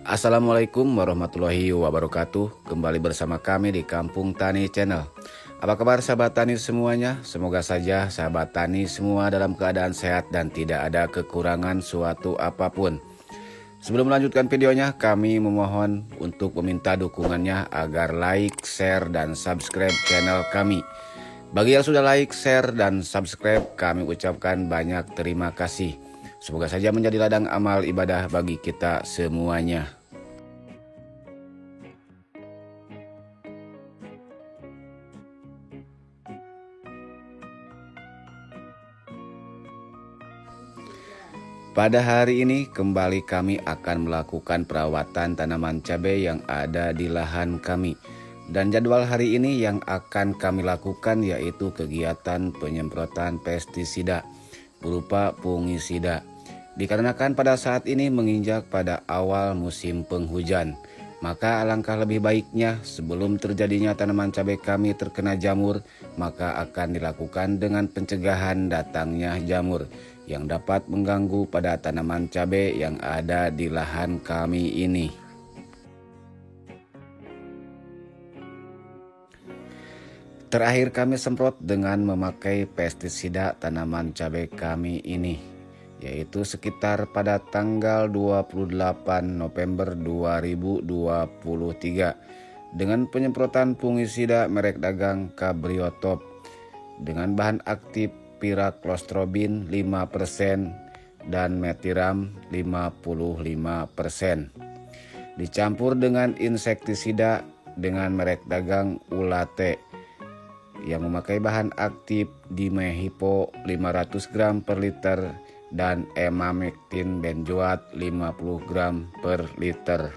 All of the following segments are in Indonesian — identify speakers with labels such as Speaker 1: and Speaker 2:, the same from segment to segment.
Speaker 1: Assalamualaikum warahmatullahi wabarakatuh. Kembali bersama kami di Kampung Tani Channel. Apa kabar sahabat tani semuanya? Semoga saja sahabat tani semua dalam keadaan sehat dan tidak ada kekurangan suatu apapun. Sebelum melanjutkan videonya, kami memohon untuk meminta dukungannya agar like, share, dan subscribe channel kami. Bagi yang sudah like, share, dan subscribe, kami ucapkan banyak terima kasih. Semoga saja menjadi ladang amal ibadah bagi kita semuanya. Pada hari ini kembali kami akan melakukan perawatan tanaman cabai yang ada di lahan kami. Dan jadwal hari ini yang akan kami lakukan yaitu kegiatan penyemprotan pestisida berupa fungisida. Dikarenakan pada saat ini menginjak pada awal musim penghujan, maka alangkah lebih baiknya sebelum terjadinya tanaman cabai kami terkena jamur, maka akan dilakukan dengan pencegahan datangnya jamur yang dapat mengganggu pada tanaman cabai yang ada di lahan kami ini. Terakhir kami semprot dengan memakai pestisida tanaman cabai kami ini, yaitu sekitar pada tanggal 28 November 2023 dengan penyemprotan fungisida merek dagang Cabriotop dengan bahan aktif piraklostrobin 5% dan metiram 55%. Dicampur dengan insektisida dengan merek dagang Ulate yang memakai bahan aktif dimehipo 500 gram per liter dan emamectin benzoat 50 gram per liter.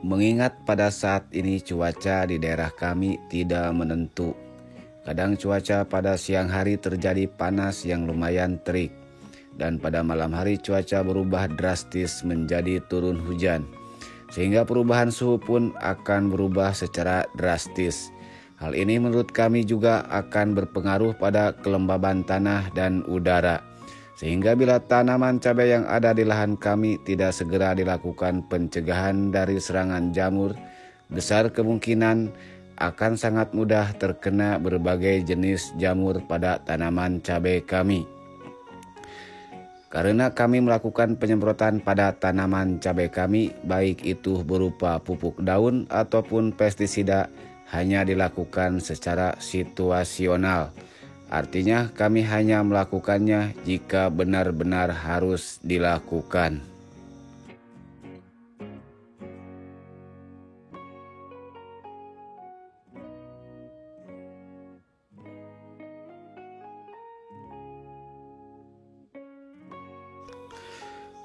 Speaker 1: Mengingat pada saat ini cuaca di daerah kami tidak menentu. Kadang cuaca pada siang hari terjadi panas yang lumayan terik, dan pada malam hari cuaca berubah drastis menjadi turun hujan, sehingga perubahan suhu pun akan berubah secara drastis. Hal ini menurut kami juga akan berpengaruh pada kelembaban tanah dan udara, sehingga bila tanaman cabai yang ada di lahan kami tidak segera dilakukan pencegahan dari serangan jamur, besar kemungkinan akan sangat mudah terkena berbagai jenis jamur pada tanaman cabai kami. Karena kami melakukan penyemprotan pada tanaman cabai kami, baik itu berupa pupuk daun ataupun pestisida, hanya dilakukan secara situasional. Artinya kami hanya melakukannya jika benar-benar harus dilakukan.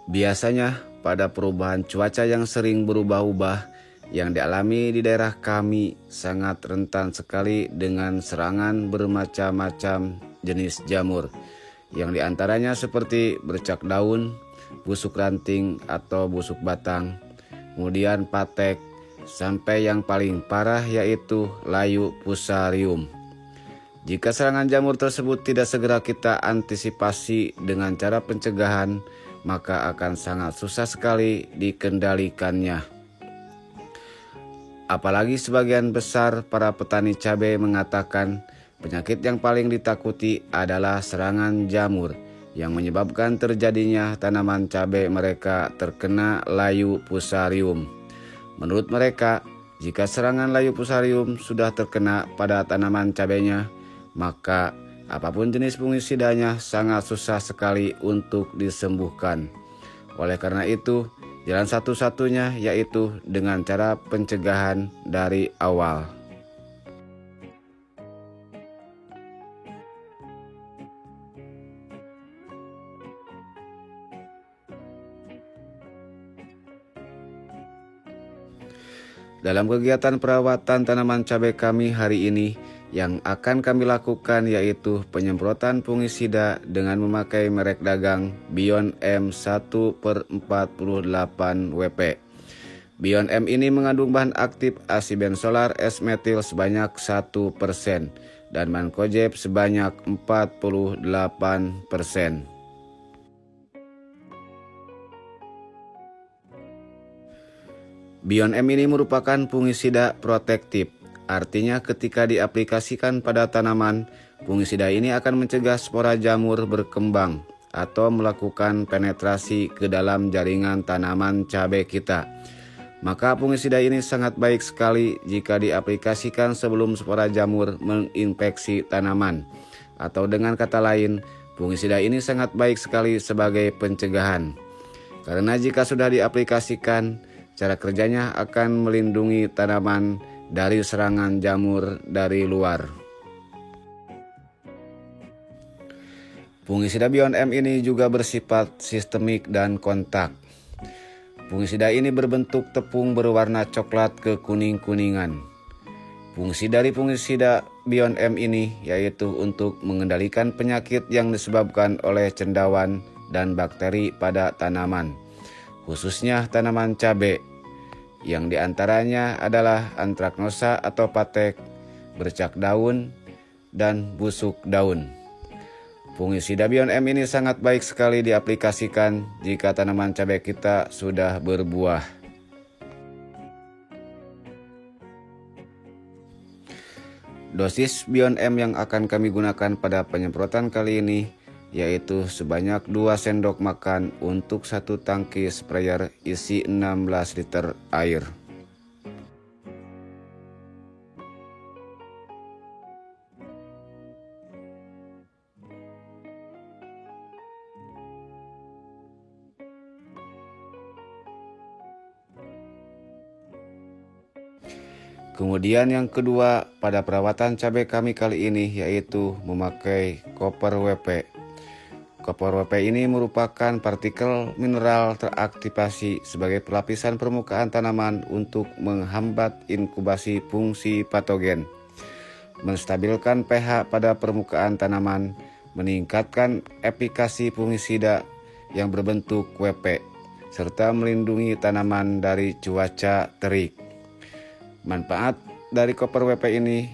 Speaker 1: Biasanya pada perubahan cuaca yang sering berubah-ubah yang dialami di daerah kami sangat rentan sekali dengan serangan bermacam-macam jenis jamur, yang diantaranya seperti bercak daun, busuk ranting atau busuk batang, kemudian patek, sampai yang paling parah yaitu layu fusarium. Jika serangan jamur tersebut tidak segera kita antisipasi dengan cara pencegahan, maka akan sangat susah sekali dikendalikannya. Apalagi sebagian besar para petani cabai mengatakan penyakit yang paling ditakuti adalah serangan jamur yang menyebabkan terjadinya tanaman cabai mereka terkena layu fusarium. Menurut mereka, jika serangan layu fusarium sudah terkena pada tanaman cabainya, maka apapun jenis fungisidanya sangat susah sekali untuk disembuhkan. Oleh karena itu, jalan satu-satunya yaitu dengan cara pencegahan dari awal. Dalam kegiatan perawatan tanaman cabai kami hari ini, yang akan kami lakukan yaitu penyemprotan fungisida dengan memakai merek dagang Bion M1/48 WP Bion M ini mengandung bahan aktif asibenzolar S-metil sebanyak 1% dan mancozeb sebanyak 48%. Bion M ini merupakan fungisida protektif, artinya ketika diaplikasikan pada tanaman, fungisida ini akan mencegah spora jamur berkembang atau melakukan penetrasi ke dalam jaringan tanaman cabai kita. Maka fungisida ini sangat baik sekali jika diaplikasikan sebelum spora jamur menginfeksi tanaman. Atau dengan kata lain, fungisida ini sangat baik sekali sebagai pencegahan. Karena jika sudah diaplikasikan, cara kerjanya akan melindungi tanaman dari serangan jamur dari luar. Fungisida Bion M ini juga bersifat sistemik dan kontak. Fungisida ini berbentuk tepung berwarna coklat kekuning-kuningan. Fungsi dari fungisida Bion M ini yaitu untuk mengendalikan penyakit yang disebabkan oleh cendawan dan bakteri pada tanaman, khususnya tanaman cabai, yang diantaranya adalah antraknosa atau patek, bercak daun, dan busuk daun. Fungisida Bion M ini sangat baik sekali diaplikasikan jika tanaman cabai kita sudah berbuah. Dosis Bion M yang akan kami gunakan pada penyemprotan kali ini yaitu sebanyak 2 sendok makan untuk 1 tangki sprayer isi 16 liter air. Kemudian yang kedua pada perawatan cabai kami kali ini yaitu memakai koper WP. Koper WP ini merupakan partikel mineral teraktivasi sebagai pelapisan permukaan tanaman untuk menghambat inkubasi fungsi patogen, menstabilkan pH pada permukaan tanaman, meningkatkan efikasi fungisida yang berbentuk WP, serta melindungi tanaman dari cuaca terik. Manfaat dari koper WP ini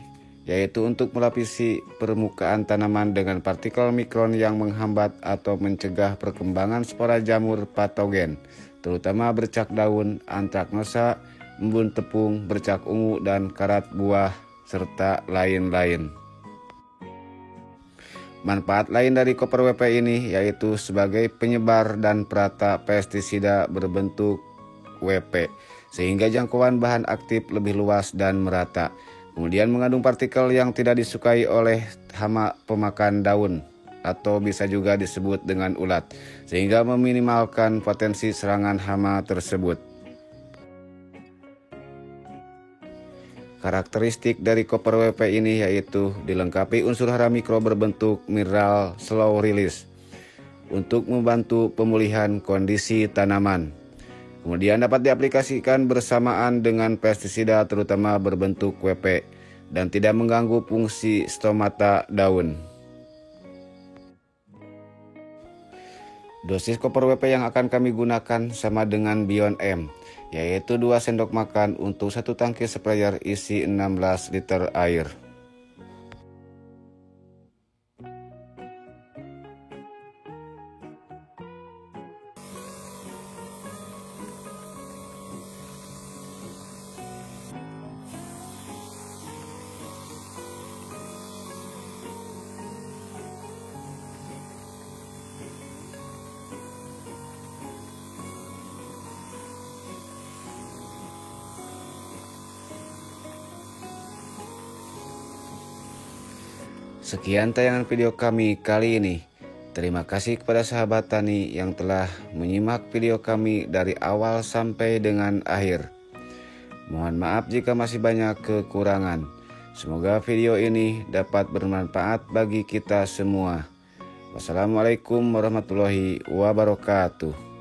Speaker 1: yaitu untuk melapisi permukaan tanaman dengan partikel mikron yang menghambat atau mencegah perkembangan spora jamur patogen, terutama bercak daun, antraknosa, embun tepung, bercak ungu, dan karat buah, serta lain-lain. Manfaat lain dari koper WP ini yaitu sebagai penyebar dan perata pestisida berbentuk WP, sehingga jangkauan bahan aktif lebih luas dan merata. Kemudian mengandung partikel yang tidak disukai oleh hama pemakan daun atau bisa juga disebut dengan ulat, sehingga meminimalkan potensi serangan hama tersebut. Karakteristik dari koper WP ini yaitu dilengkapi unsur hara mikro berbentuk mineral slow release untuk membantu pemulihan kondisi tanaman. Kemudian dapat diaplikasikan bersamaan dengan pestisida terutama berbentuk WP dan tidak mengganggu fungsi stomata daun. Dosis koper WP yang akan kami gunakan sama dengan Bion M, yaitu 2 sendok makan untuk 1 tangki sprayer isi 16 liter air. Sekian tayangan video kami kali ini. Terima kasih kepada sahabat tani yang telah menyimak video kami dari awal sampai dengan akhir. Mohon maaf jika masih banyak kekurangan. Semoga video ini dapat bermanfaat bagi kita semua. Wassalamualaikum warahmatullahi wabarakatuh.